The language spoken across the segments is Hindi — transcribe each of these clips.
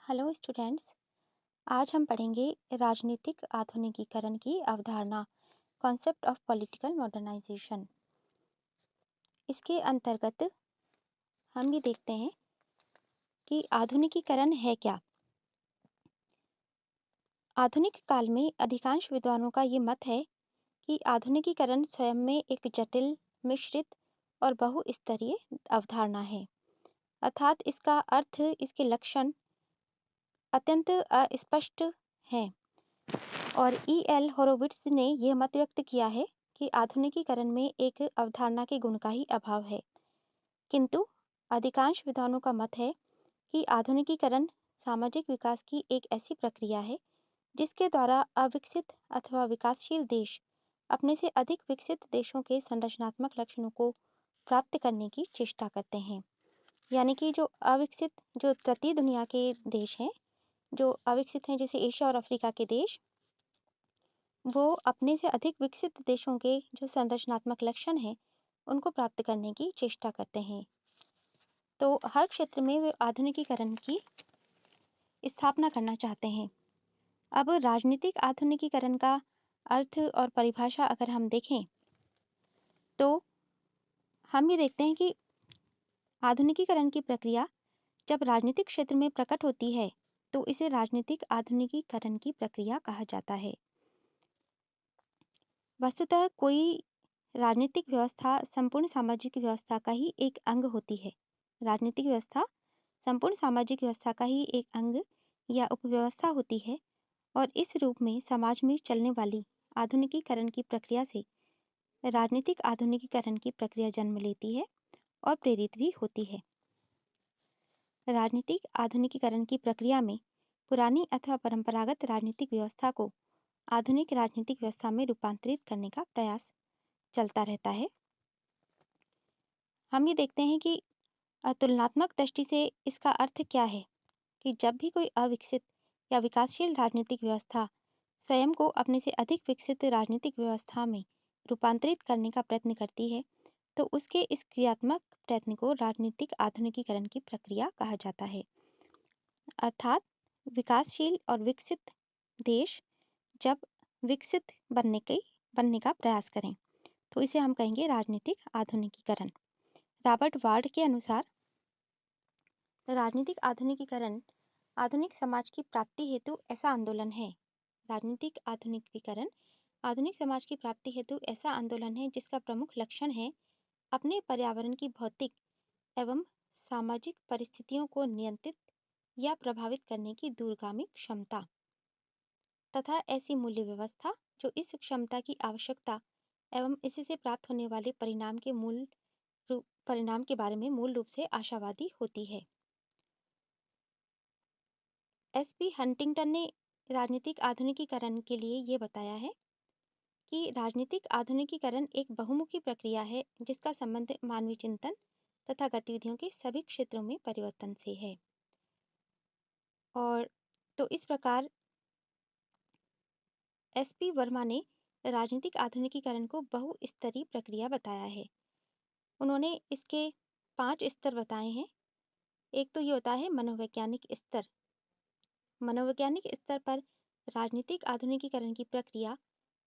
Hello students. आज हम पढ़ेंगे राजनीतिक आधुनिकीकरण की अवधारणा, कॉन्सेप्ट ऑफ पॉलिटिकल मॉडर्नाइजेशन। इसके अंतर्गत हम ये देखते हैं कि आधुनिकीकरण है क्या। आधुनिक काल में अधिकांश विद्वानों का ये मत है कि आधुनिकीकरण स्वयं में एक जटिल, मिश्रित और बहुस्तरीय अवधारणा है। अर्थात इसका अर्थ, इसके लक्षण अत्यंत अस्पष्ट हैं। और एल होरोविट्ज ने यह मत व्यक्त किया है कि आधुनिकीकरण में एक अवधारणा के गुण का ही अभाव है। किंतु अधिकांश विद्वानों का मत है कि आधुनिकीकरण सामाजिक विकास की एक ऐसी प्रक्रिया है जिसके द्वारा अविकसित अथवा विकासशील देश अपने से अधिक विकसित देशों के संरचनात्मक लक्षणों को प्राप्त करने की चेष्टा करते हैं। यानी कि जो तृतीय दुनिया के देश हैं, जो अविकसित हैं, जैसे एशिया और अफ्रीका के देश, वो अपने से अधिक विकसित देशों के जो संरचनात्मक लक्षण हैं उनको प्राप्त करने की चेष्टा करते हैं। तो हर क्षेत्र में वे आधुनिकीकरण की स्थापना करना चाहते हैं। अब राजनीतिक आधुनिकीकरण का अर्थ और परिभाषा अगर हम देखें तो हम ये देखते हैं कि आधुनिकीकरण की प्रक्रिया जब राजनीतिक क्षेत्र में प्रकट होती है तो इसे राजनीतिक आधुनिकीकरण की प्रक्रिया कहा जाता है। वस्तुतः कोई राजनीतिक व्यवस्था संपूर्ण सामाजिक व्यवस्था का ही एक अंग होती है। राजनीतिक व्यवस्था संपूर्ण सामाजिक व्यवस्था का ही एक अंग या उपव्यवस्था होती है और इस रूप में समाज में चलने वाली आधुनिकीकरण की प्रक्रिया से राजनीतिक आधुनिकीकरण की प्रक्रिया जन्म लेती है और प्रेरित भी होती है। राजनीतिक आधुनिकीकरण की प्रक्रिया में पुरानी अथवा परंपरागत राजनीतिक व्यवस्था को आधुनिक राजनीतिक व्यवस्था में रूपांतरित करने का प्रयास चलता रहता है। हम ये देखते हैं कि तुलनात्मक दृष्टि से इसका अर्थ क्या है कि जब भी कोई अविकसित या विकासशील राजनीतिक व्यवस्था स्वयं को अपने से अधिक विकसित राजनीतिक व्यवस्था में रूपांतरित करने का प्रयत्न करती है तो उसके इस क्रियात्मक प्रयत्न को राजनीतिक आधुनिकीकरण की प्रक्रिया कहा जाता है। अर्थात विकासशील और विकसित देश जब विकसित बनने का प्रयास करें तो इसे हम कहेंगे राजनीतिक आधुनिकीकरण। रॉबर्ट वार्ड के अनुसार राजनीतिक आधुनिकीकरण आधुनिक समाज की प्राप्ति हेतु ऐसा आंदोलन है। राजनीतिक आधुनिकीकरण आधुनिक समाज की प्राप्ति हेतु ऐसा आंदोलन है जिसका प्रमुख लक्षण है अपने पर्यावरण की भौतिक एवं सामाजिक परिस्थितियों को नियंत्रित या प्रभावित करने की दूरगामी क्षमता तथा ऐसी मूल्य व्यवस्था जो इस क्षमता की आवश्यकता एवं इससे प्राप्त होने वाले परिणाम के बारे में मूल रूप से आशावादी होती है। एसपी हंटिंगटन ने राजनीतिक आधुनिकीकरण के लिए ये बताया है कि राजनीतिक आधुनिकीकरण एक बहुमुखी प्रक्रिया है जिसका संबंध मानवीय चिंतन तथा गतिविधियों के सभी क्षेत्रों में परिवर्तन से है। और तो इस प्रकार एसपी वर्मा ने राजनीतिक आधुनिकीकरण को बहुस्तरीय प्रक्रिया बताया है। उन्होंने इसके 5 स्तर बताए हैं। एक तो ये होता है मनोवैज्ञानिक स्तर। मनोवैज्ञानिक स्तर पर राजनीतिक आधुनिकीकरण की प्रक्रिया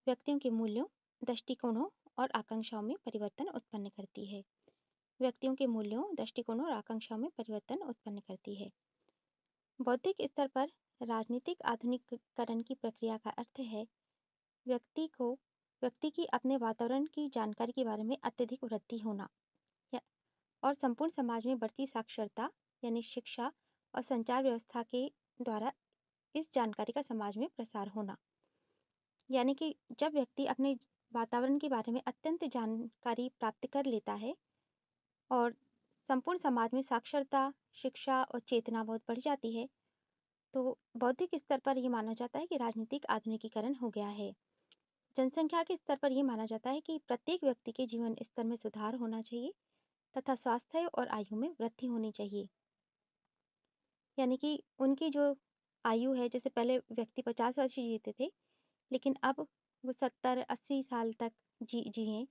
व्यक्तियों के मूल्यों, दृष्टिकोणों और आकांक्षाओं में परिवर्तन उत्पन्न करती है। व्यक्तियों के मूल्यों, दृष्टिकोणों और आकांक्षाओं में परिवर्तन उत्पन्न करती है। बौद्धिक स्तर पर राजनीतिक आधुनिकीकरण की प्रक्रिया का अर्थ है व्यक्ति की अपने वातावरण की जानकारी के बारे में अत्यधिक वृद्धि होना और संपूर्ण समाज में बढ़ती साक्षरता यानी शिक्षा और संचार व्यवस्था के द्वारा इस जानकारी का समाज में प्रसार होना। यानी कि जब व्यक्ति अपने वातावरण के बारे में अत्यंत जानकारी प्राप्त कर लेता है और संपूर्ण समाज में साक्षरता, शिक्षा और चेतना बहुत बढ़ जाती है तो बौद्धिक स्तर पर यह माना जाता है कि राजनीतिक आधुनिकीकरण हो गया है। जनसंख्या के स्तर पर यह माना जाता है कि प्रत्येक व्यक्ति के जीवन स्तर में सुधार होना चाहिए तथा स्वास्थ्य और आयु में वृद्धि होनी चाहिए। यानी कि उनकी जो आयु है, जैसे पहले व्यक्ति 50 वर्ष जीते थे लेकिन अब वो 70-80 साल तक जिए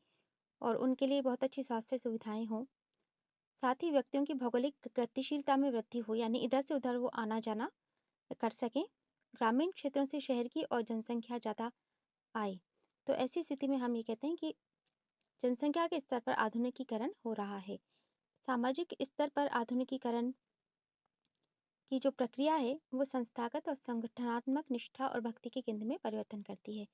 और उनके लिए बहुत अच्छी स्वास्थ्य सुविधाएं हों। साथ ही व्यक्तियों की भौगोलिक गतिशीलता में वृद्धि हो, यानी इधर से उधर वो आना जाना कर सकें, ग्रामीण क्षेत्रों से शहर की और जनसंख्या ज़्यादा आए। तो ऐसी स्थिति में हम ये कहते हैं कि जनसंख्या के स्तर पर आधुनिकीकरण हो रहा है। सामाजिक स्तर पर आधुनिकीकरण की जो प्रक्रिया है वो संस्थागत और संगठनात्मक निष्ठा और भक्ति के केंद्र में परिवर्तन करती है।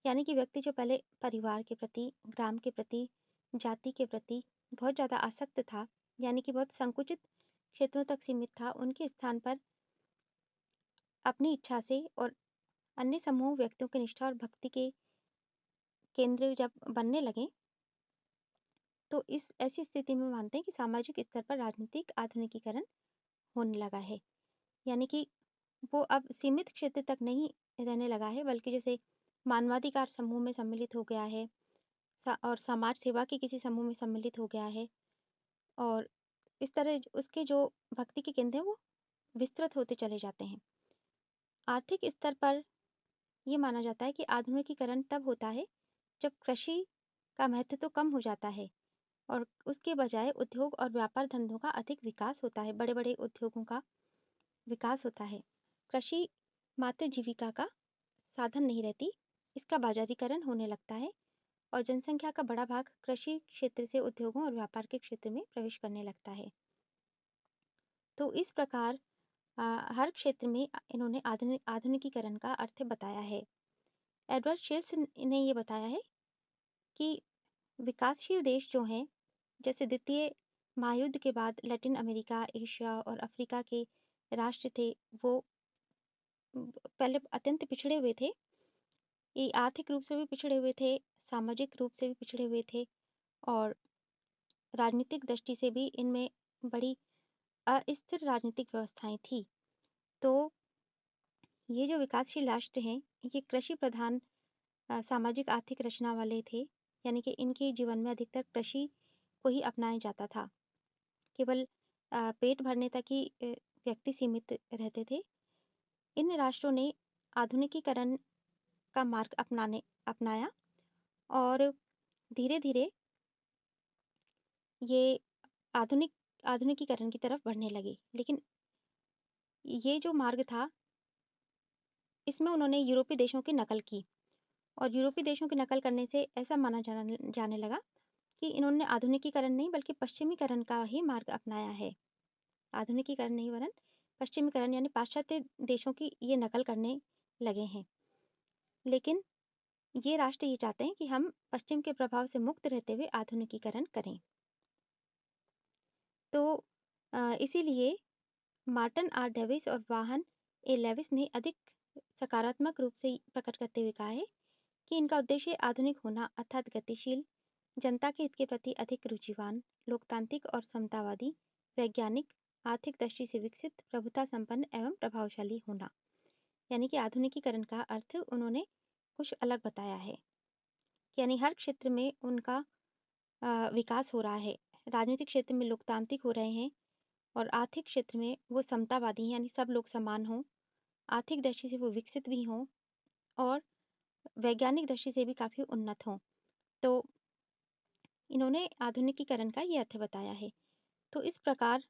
यानी कि व्यक्ति जो पहले परिवार के प्रति, ग्राम के प्रति, जाति के प्रति बहुत ज़्यादा आसक्त था, यानी कि बहुत संकुचित क्षेत्रों तक सीमित था, उनके स्थान पर अपनी इच्छा से और अन्य समूह व्यक्तियों की निष्ठा और भक्ति के केंद्र जब बनने लगे, तो इस ऐसी स्थिति में मानते हैं कि सामाजिक स्तर पर राजनीतिक आधुनिकीकरण होने लगा है। यानी कि वो अब सीमित क्षेत्र तक नहीं रहने लगा है, बल्कि जैसे मानवाधिकार समूह में सम्मिलित हो गया है, और समाज सेवा के किसी समूह में सम्मिलित हो गया है, और इस तरह उसके जो भक्ति के केंद्र हैं वो विस्तृत होते चले जाते हैं। आर्थिक स्तर पर ये माना जाता है कि आधुनिकीकरण तब होता है जब कृषि का महत्व तो कम हो जाता है और उसके बजाय उद्योग और व्यापार धंधों का अधिक विकास होता है, बड़े बड़े उद्योगों का विकास होता है। कृषि मात्र जीविका का साधन नहीं रहती, इसका बाजारीकरण होने लगता है और जनसंख्या का बड़ा भाग कृषि क्षेत्र से उद्योगों और व्यापार के क्षेत्र में प्रवेश करने लगता है। तो इस प्रकार हर क्षेत्र में इन्होंने आधुनिकीकरण का अर्थ बताया है। एडवर्ड शिल्स ने ये बताया है कि विकासशील देश जो हैं, जैसे द्वितीय महायुद्ध के बाद लैटिन अमेरिका, एशिया और अफ्रीका के राष्ट्र थे, वो पहले अत्यंत पिछड़े हुए थे। ये आर्थिक रूप से भी पिछड़े हुए थे, सामाजिक रूप से भी पिछड़े हुए थे और राजनीतिक दृष्टि से भी इनमें बड़ी अस्थिर राजनीतिक व्यवस्थाएं थी। तो ये जो विकासशील राष्ट्र हैं, ये कृषि प्रधान सामाजिक आर्थिक रचना वाले थे, यानी कि इनके जीवन में अधिकतर कृषि को ही अपनाया जाता था। केवल पेट भरने तक ही व्यक्ति सीमित रहते थे। इन राष्ट्रों ने आधुनिकीकरण का मार्ग अपनाया और धीरे-धीरे ये आधुनिक आधुनिकीकरण की तरफ बढ़ने लगे। लेकिन ये जो मार्ग था, इसमें उन्होंने यूरोपीय देशों की नकल की और यूरोपीय देशों की नकल करने से ऐसा माना जाने लगा कि इन्होंने आधुनिकीकरण नहीं बल्कि पश्चिमीकरण का ही मार्ग अपनाया है। आधुनिकीकरण नहीं वरन पश्चिमीकरण, यानी पाश्चात्य देशों की ये नकल करने लगे हैं। लेकिन ये राष्ट्र ये चाहते हैं कि हम पश्चिम के प्रभाव से मुक्त रहते हुए आधुनिकीकरण करें। तो इसीलिए मार्टिन आर डेविस और वाहन ए लेविस ने अधिक सकारात्मक रूप से प्रकट करते हुए कहा है कि इनका उद्देश्य आधुनिक होना अर्थात गतिशील, जनता के हित के प्रति अधिक रुचिवान, लोकतांत्रिक और समतावादी, वैज्ञानिक, आर्थिक दृष्टि से विकसित, प्रभुता संपन्न एवं प्रभावशाली होना। यानी कि आधुनिकीकरण का अर्थ उन्होंने कुछ अलग बताया है, यानी हर क्षेत्र में उनका विकास हो रहा है। राजनीतिक क्षेत्र में लोकतांत्रिक हो रहे हैं और आर्थिक क्षेत्र में वो समतावादी हैं, यानी सब लोग समान हों, आर्थिक दृष्टि से वो विकसित भी हों और वैज्ञानिक दृष्टि से भी काफ़ी उन्नत हों। तो इन्होंने आधुनिकीकरण का ये अर्थ बताया है। तो इस प्रकार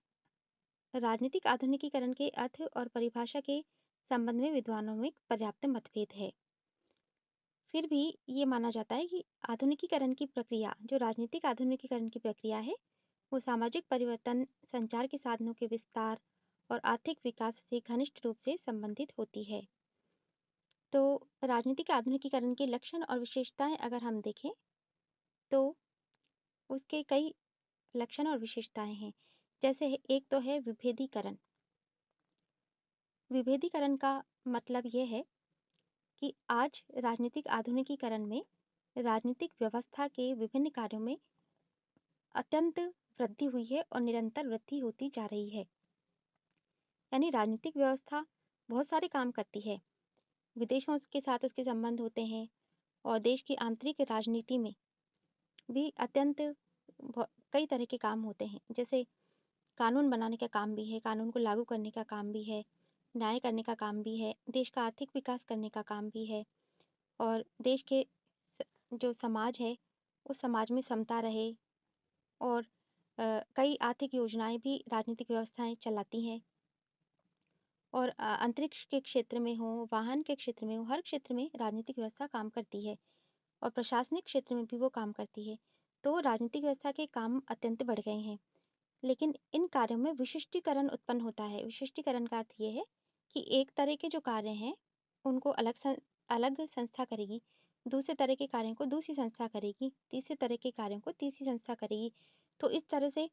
राजनीतिक आधुनिकीकरण के अर्थ और परिभाषा के संबंध में विद्वानों में पर्याप्त मतभेद है। फिर भी ये माना जाता है कि आधुनिकीकरण की प्रक्रिया, जो राजनीतिक आधुनिकीकरण की प्रक्रिया है, वो सामाजिक परिवर्तन, संचार के साधनों के विस्तार और आर्थिक विकास से घनिष्ठ रूप से संबंधित होती है। तो राजनीतिक आधुनिकीकरण के लक्षण और विशेषताएं अगर हम देखें तो उसके कई लक्षण और विशेषताएं हैं। जैसे एक तो है विभेदीकरण। विभेदीकरण का मतलब ये है कि आज राजनीतिक आधुनिकीकरण में राजनीतिक व्यवस्था के विभिन्न कार्यों में अत्यंत वृद्धि हुई है और निरंतर वृद्धि होती जा रही है। यानी राजनीतिक व्यवस्था बहुत सारे काम करती है, विदेशों के साथ उसके संबंध होते हैं और देश की आंतरिक राजनीति में भी अत्यंत कई तरह के काम होते हैं। जैसे कानून बनाने का काम भी है, कानून को लागू करने का काम भी है, न्याय करने का काम भी है, देश का आर्थिक विकास करने का काम भी है और देश के जो समाज है उस समाज में समता रहे और कई आर्थिक योजनाएं भी राजनीतिक व्यवस्थाएं चलाती हैं। और अंतरिक्ष के क्षेत्र में हो, वाहन के क्षेत्र में हो, हर क्षेत्र में राजनीतिक व्यवस्था काम करती है और प्रशासनिक क्षेत्र में भी वो काम करती है। तो राजनीतिक व्यवस्था के काम अत्यंत बढ़ गए हैं। लेकिन इन कार्यों में विशिष्टीकरण उत्पन्न होता है। विशिष्टीकरण का अर्थ ये है कि एक तरह के जो कार्य हैं, उनको अलग संस्था करेगी, दूसरे तरह के कार्यों को दूसरी संस्था करेगी, तीसरे तरह के कार्यों को तीसरी संस्था करेगी। तो इस तरह से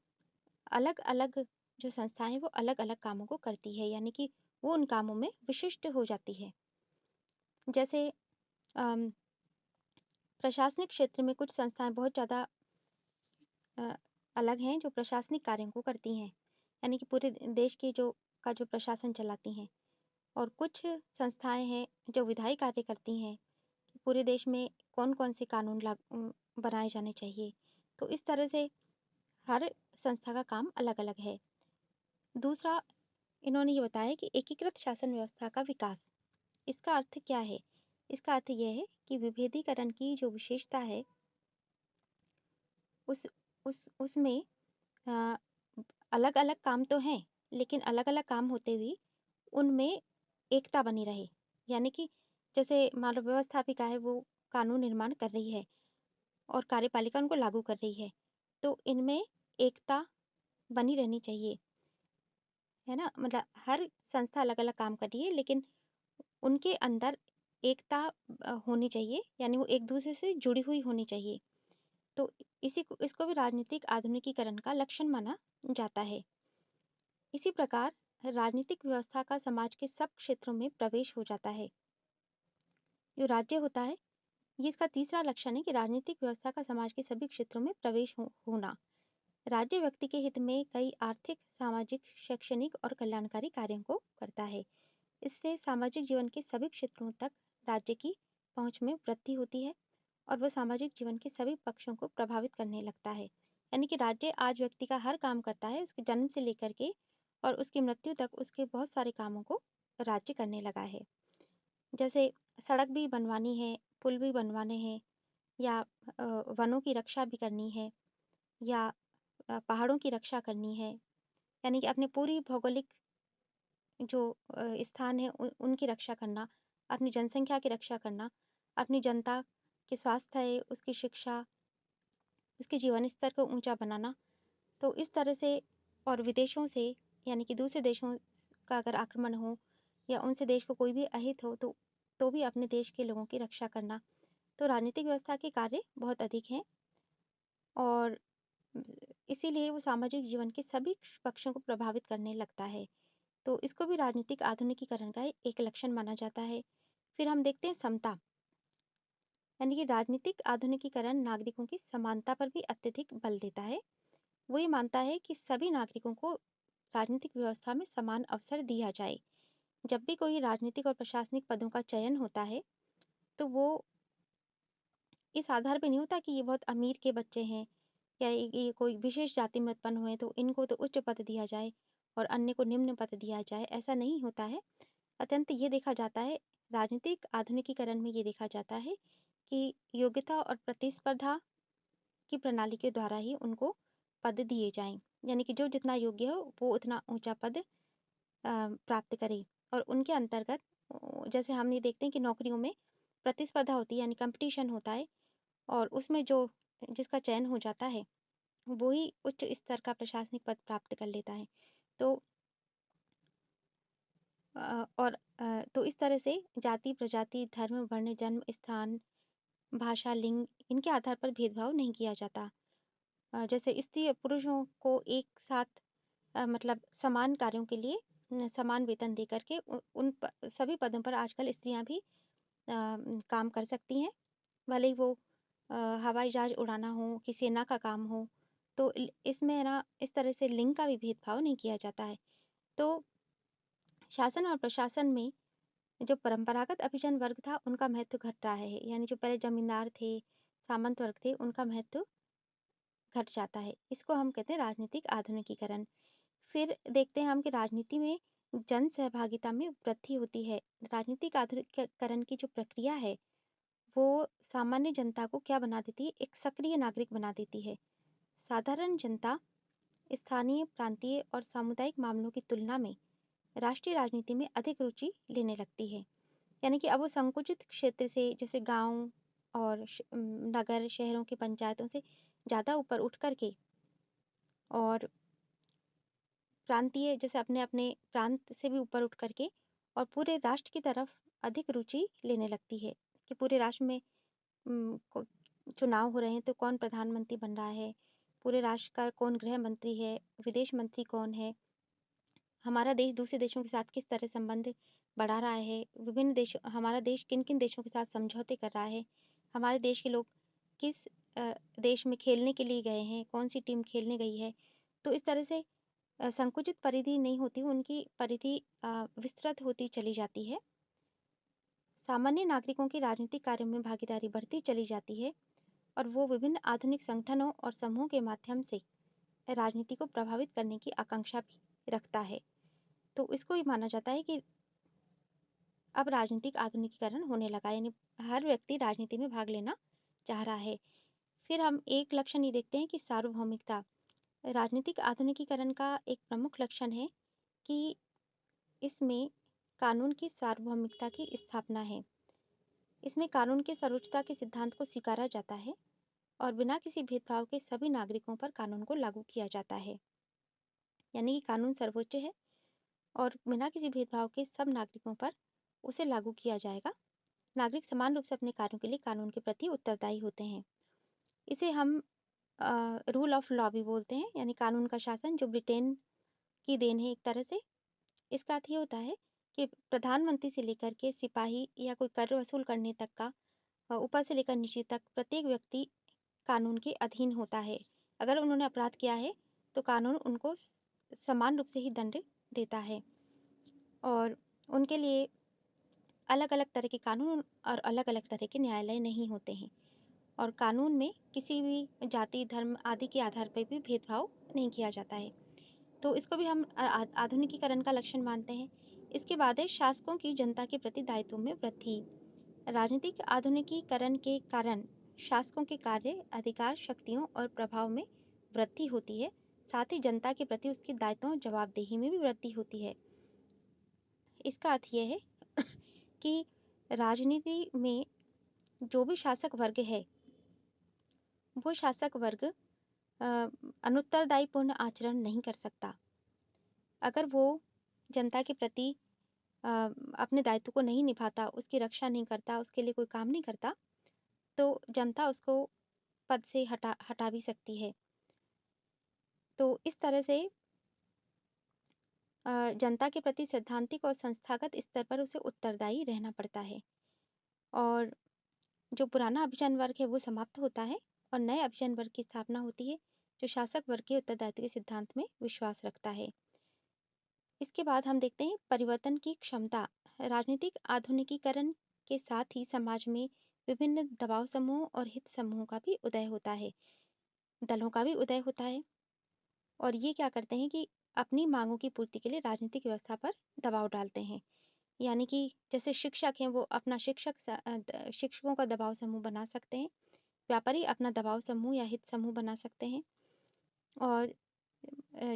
अलग-अलग जो संस्थाएँ हैं, वो अलग-अलग कामों को करती है, यानी कि वो उन कामों में विशिष्ट हो जाती है। जैसे अम, प्रशासनिक क्षेत्र में कुछ संस्थाएँ बहुत ज़्यादा अ, अलग हैं जो प्रशासनिक कार्यों को करती हैं, यानी कि पूरे देश की जो प्रशासन चलाती हैं। और कुछ संस्थाएँ हैं जो विधायी कार्य करती हैं, कि पूरे देश में कौन-कौन से कानून बनाए जाने चाहिए। तो इस तरह से हर संस्था का काम अलग-अलग है। दूसरा, इन्होंने ये बताया कि एकीकृत शासन व्यवस्था का विकास। इसका अर्थ क्या है? इसका अर्थ ये है कि विभेदीकरण की जो विशेषता है, उस उसमें अ, अलग-अलग काम तो हैं, लेकिन अलग-अलग काम होते हुए उनमें एकता बनी रहे। यानी कि जैसे मानव व्यवस्थापिका है, वो कानून निर्माण कर रही है और कार्यपालिका उनको लागू कर रही है। तो इनमें एकता बनी रहनी चाहिए, है ना? मतलब हर संस्था अलग-अलग काम कर रही है, लेकिन उनके अंदर एकता होनी चाहिए, यानी वो एक-दूसरे से जुड़ी हुई होनी चाहिए। तो इसको भी राजनीतिक आधुनिकीकरण का लक्षण माना जाता है। इसी प्रकार राजनीतिक व्यवस्था का समाज के सब क्षेत्रों में प्रवेश हो जाता है। जो राज्य होता है, ये इसका तीसरा लक्षण है कि राजनीतिक व्यवस्था का समाज के सभी क्षेत्रों में प्रवेश होना। राज्य व्यक्ति के हित में कई आर्थिक, सामाजिक, शैक्षणिक और कल्याणकारी कार्यों को करता है। इससे सामाजिक जीवन के सभी क्षेत्रों तक राज्य की पहुंच में वृद्धि होती है और वह सामाजिक जीवन के सभी पक्षों को प्रभावित करने लगता है। यानी कि राज्य आज व्यक्ति का हर काम करता है, उसके जन्म से लेकर के और उसकी मृत्यु तक उसके बहुत सारे कामों को राज्य करने लगा है। जैसे सड़क भी बनवानी है, पुल भी बनवाने हैं, या वनों की रक्षा भी करनी है, या पहाड़ों की रक्षा करनी है, यानी कि अपने पूरी भौगोलिक जो स्थान है उनकी रक्षा करना, अपनी जनसंख्या की रक्षा करना, अपनी जनता के स्वास्थ्य है, उसकी शिक्षा, उसके जीवन स्तर को ऊंचा बनाना। तो इस तरह से, और विदेशों से, यानी कि दूसरे देशों का अगर आक्रमण हो या उनसे देश को कोई भी अहित हो, तो भी अपने देश के लोगों की रक्षा करना। तो राजनीतिक व्यवस्था के कार्य बहुत अधिक हैं और इसीलिए वो सामाजिक जीवन के सभी पक्षों को प्रभावित करने लगता है। तो इसको भी राजनीतिक आधुनिकीकरण का एक लक्षण माना जाता है। फिर हम देखते हैं समता, यानी कि राजनीतिक आधुनिकीकरण नागरिकों की समानता पर भी अत्यधिक बल देता है। वो ये मानता है कि सभी नागरिकों को राजनीतिक व्यवस्था में समान अवसर दिया जाए। जब भी कोई राजनीतिक और प्रशासनिक पदों का चयन होता है, तो वो इस आधार पे नहीं होता कि ये बहुत अमीर के बच्चे हैं या ये कोई विशेष जाति में उत्पन्न हुए, तो इनको तो उच्च पद दिया जाए और अन्य को निम्न पद दिया जाए, ऐसा नहीं होता है। अत्यंत ये देखा जाता है, राजनीतिक आधुनिकीकरण में ये देखा जाता है कि योग्यता और प्रतिस्पर्धा की प्रणाली के द्वारा ही उनको पद दिए जाएं, यानी कि जो जितना योग्य हो वो उतना ऊंचा पद प्राप्त करे। और उनके अंतर्गत जैसे हम ये देखते हैं कि नौकरियों में प्रतिस्पर्धा होती है, यानी कंपटीशन होता है, और उसमें जो जिसका चयन हो जाता है, वो ही उच्च स्तर का प्रशासनिक पद प्राप्त कर लेता है। तो तो इस तरह से जाति, प्रजाति, धर्म, वर्ण, जन्म स्थान, भाषा, लिंग, इनके आधार पर भेदभाव नहीं किया जाता। जैसे स्त्री और पुरुषों को एक साथ मतलब समान कार्यों के लिए समान वेतन दे करके सभी पदों पर आजकल स्त्रियां भी काम कर सकती हैं, भले ही वो हवाई जहाज उड़ाना हो कि सेना का काम हो। तो इसमें है ना, इस तरह से लिंग का भी भेदभाव नहीं किया जाता है। तो शासन और प्रशासन में जो परंपरागत अभिजन वर्ग था, उनका महत्व घट रहा है, यानी जो पहले जमींदार थे, सामंत वर्ग थे, उनका महत्व घट जाता है। इसको हम कहते हैं राजनीतिक आधुनिकीकरण। फिर देखते हैं हम कि राजनीति में जन सहभागिता में वृद्धि होती है। राजनीतिक आधुनिकीकरण की जो प्रक्रिया है, वो सामान्य जनता को क्या बना देती है? एक सक्रिय नागरिक बना देती है। साधारण जनता स्थानीय, प्रांतीय और सामुदायिक मामलों की तुलना में राष्ट्रीय राजनीति में अधिक रुचि लेने लगती है। यानी कि अब वो संकुचित क्षेत्र से, जैसे गाँव और नगर, शहरों की पंचायतों से ज़्यादा ऊपर उठ कर के और प्रांतीय, जैसे अपने-अपने प्रांत से भी ऊपर उठ कर के और पूरे राष्ट्र की तरफ अधिक रुचि लेने लगती है कि पूरे राष्ट्र में को चुनाव हो रहे हैं तो कौन प्रधानमंत्री बन रहा है, पूरे राष्ट्र का कौन गृह मंत्री है, विदेश मंत्री कौन है, हमारा देश दूसरे देशों के साथ किस तरह संबंध बढ़ा रहा है, विभिन्न देशों हमारा देश किन-किन देशों के साथ समझौते कर रहा है, हमारे देश के लोग किस देश में खेलने के लिए गए हैं, कौन-सी टीम खेलने गई है। तो इस तरह से संकुचित परिधि नहीं होती, उनकी परिधि विस्तृत होती चली जाती है। सामान्य नागरिकों की राजनीतिक कार्यों में भागीदारी बढ़ती चली जाती है और वो विभिन्न आधुनिक संगठनों और समूहों के माध्यम से राजनीति को प्रभावित करने की आकांक्षा भी रखता है। तो इसको भी माना जाता है कि अब राजनीतिक आधुनिकीकरण होने लगा, यानी हर व्यक्ति राजनीति में भाग लेना चाह रहा है। फिर हम एक लक्षण ये देखते हैं कि सार्वभौमिकता। राजनीतिक आधुनिकीकरण का एक प्रमुख लक्षण है कि इसमें कानून की सार्वभौमिकता की स्थापना है। इसमें कानून के सर्वोच्चता के सिद्धांत को स्वीकारा जाता है और बिना किसी भेदभाव के सभी नागरिकों पर कानून को लागू किया जाता है। यानी कि कानून सर्वोच्च है और बिना किसी भेदभाव के सब नागरिकों पर उसे लागू किया जाएगा। नागरिक समान रूप से अपने कार्यों के लिए कानून के प्रति उत्तरदायी होते हैं। इसे हम रूल ऑफ लॉ भी बोलते हैं, यानी कानून का शासन, जो ब्रिटेन की देन है एक तरह से। इसका अर्थ ये होता है कि प्रधानमंत्री से लेकर के सिपाही या कोई कर वसूल करने तक का, ऊपर से लेकर नीचे तक प्रत्येक व्यक्ति कानून के अधीन होता है। अगर उन्होंने अपराध किया है तो कानून उनको समान रूप से ही दंड देता है और उनके लिए अलग अलग तरह के कानून और अलग अलग तरह के न्यायालय नहीं होते हैं और कानून में किसी भी जाति, धर्म आदि के आधार पर भी भेदभाव नहीं किया जाता है। तो इसको भी हम आधुनिकीकरण का लक्षण मानते हैं। इसके बाद है शासकों की जनता के प्रति दायित्व में वृद्धि। राजनीतिक आधुनिकीकरण के कारण शासकों के कार्य, अधिकार, शक्तियों और प्रभाव में वृद्धि होती है। साथ ही जनता के प्रति उसके दायित्वों और जवाबदेही में भी वृद्धि होती है। इसका अर्थ यह है कि राजनीति में जो भी शासक वर्ग है, वो शासक वर्ग अनुत्तरदायीपूर्ण आचरण नहीं कर सकता। अगर वो जनता के प्रति अपने दायित्व को नहीं निभाता, उसकी रक्षा नहीं करता, उसके लिए कोई काम नहीं करता, तो जनता उसको पद से हटा भी सकती है। तो इस तरह से जनता के प्रति सैद्धांतिक और संस्थागत स्तर पर उसे उत्तरदायी रहना पड़ता है और जो पुराना अभिजन वर्ग है वो समाप्त होता है और नए अभिजन वर्ग की स्थापना होती है, जो शासक वर्ग के उत्तरदायित्व के सिद्धांत में विश्वास रखता है। इसके बाद हम देखते हैं परिवर्तन की क्षमता। राजनीतिक आधुनिकीकरण के साथ ही समाज में विभिन्न दबाव समूहों और हित समूहों का भी उदय होता है, दलों का भी उदय होता है और ये क्या करते हैं कि अपनी मांगों की पूर्ति के लिए राजनीतिक व्यवस्था पर दबाव डालते हैं। यानी कि जैसे शिक्षक हैं, वो अपना शिक्षकों का दबाव समूह बना सकते हैं, व्यापारी अपना दबाव समूह या हित समूह बना सकते हैं और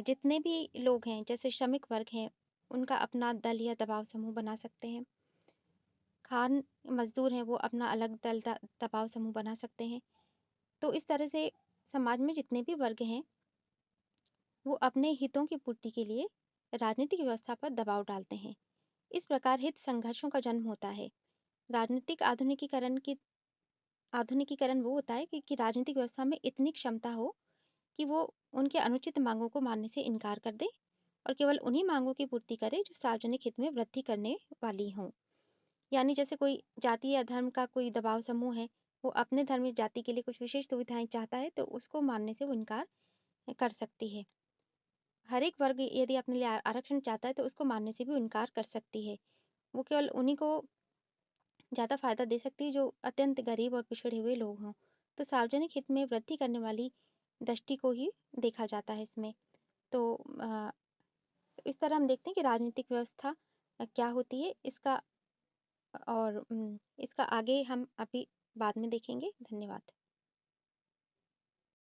जितने भी लोग हैं, जैसे श्रमिक वर्ग हैं, उनका अपना दल या दबाव समूह बना सकते हैं। खान मजदूर हैं, वो अपना अलग दबाव समूह बना सकते हैं। तो इस तरह से समाज में जितने भी वर्ग हैं, वो अपने हितों की पूर्ति के लिए राजनीतिक व्यवस्था पर दबाव डालते हैं। इस प्रकार हित संघर्षों का जन्म होता है। राजनीतिक आधुनिकीकरण वो होता है कि राजनीतिक व्यवस्था में इतनी क्षमता हो कि वो उनके अनुचित मांगों को मानने से इनकार कर दे और केवल उन्हीं मांगों की पूर्ति करे जो सार्वजनिक हित में वृद्धि करने वाली हों। यानी जैसे कोई जाति या धर्म का कोई दबाव समूह है, वो अपने धर्म या जाति के लिए कुछ विशेष सुविधाएं चाहता है तो उसको मानने से वो इनकार कर सकती है। हर एक वर्ग यदि अपने लिए आरक्षण चाहता है तो उसको मानने से भी इनकार कर सकती है। वो केवल उन्हीं को ज़्यादा फायदा दे सकती है जो अत्यंत गरीब और पिछड़े हुए लोग हों। तो सार्वजनिक हित में वृद्धि करने वाली दृष्टि को ही देखा जाता है इसमें। तो इस तरह हम देखते हैं कि राजनीतिक व्यवस्था क्या होती है, इसका और इसका आगे हम अभी बाद में देखेंगे। धन्यवाद।